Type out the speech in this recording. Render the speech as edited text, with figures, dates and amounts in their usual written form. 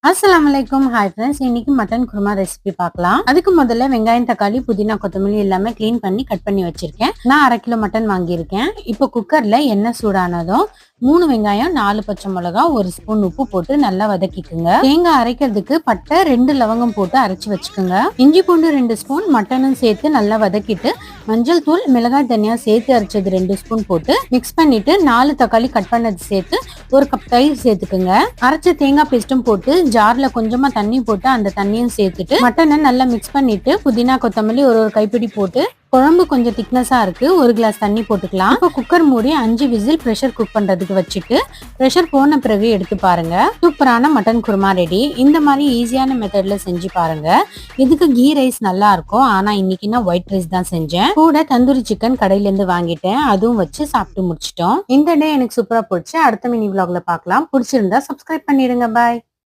அஸ்ஸலாமுஅலைக்கும். Hi friends, இன்னைக்கு mutton kurma recipe பார்க்கலாம். அதுக்கு முதல்ல வெங்காயம், தக்காளி, புதினா, கொத்தமல்லி எல்லாமே கிளீன் பண்ணி கட் பண்ணி வச்சிருக்கேன். நான் 1/2 கிலோ மட்டன் வாங்கியிருக்கேன். இப்போ குக்கர்ல எண்ணெய் சூடானதும் 3 வெங்காயம், 4 பச்சை மிளகா, 1 ஸ்பூன் உப்பு போட்டு நல்லா வதக்கிக்குங்க. தேங்காய் அரைக்கிறதுக்கு பட்டை 2 லவங்கம் போட்டு அரைச்சு வச்சுக்கோங்க. இஞ்சி பூண்டு 2 ஸ்பூன், மட்டனும் சேர்த்து நல்லா வதக்கிட்டு மஞ்சள் தூள், மிளகாய், தனியா சேர்த்து அரைச்சது 2 ஸ்பூன் போட்டு மிக்ஸ் பண்ணிட்டு 4 தக்காளி கட் பண்ணது சேர்த்து 1 கப் தயிர் சேர்த்துக்குங்க. அரைச்ச தேங்காய் பேஸ்டும் போட்டு ஜார்ல கொஞ்சமா தண்ணி போட்டு அந்த தண்ணியும் சேர்த்துட்டு மட்டனை நல்லா மிக்ஸ் பண்ணிட்டு புதினா, கொத்தமல்லி ஒரு கைப்பிடி போட்டு குழம்பு கொஞ்சம் திக்னஸா இருக்கு, 1 கிளாஸ் தண்ணி போட்டுக்கலாம். இப்போ குக்கர் மூடி 5 விசில் ப்ரெஷர் குக் பண்றதுக்கு வச்சுட்டு ப்ரெஷர் போன பிறகு எடுத்து பாருங்க. சூப்பரான மட்டன் குருமா ரெடி. இந்த மாதிரி ஈஸியான மெத்தட்ல செஞ்சு பாருங்க. இதுக்கு கீ ரைஸ் நல்லா இருக்கும். ஆனா இன்னைக்கு நான் ஒயிட் ரைஸ் தான் செஞ்சேன். கூட தந்தூரி சிக்கன் கடையில இருந்து வாங்கிட்டேன். அதுவும் வச்சு சாப்பிட்டு முடிச்சிட்டோம். இந்த டே எனக்கு சூப்பரா போச்சு. அடுத்த மினி vlogல பார்க்கலாம். பிடிச்சிருந்தா சப்ஸ்கிரைப் பண்ணிடுங்க. பாய்.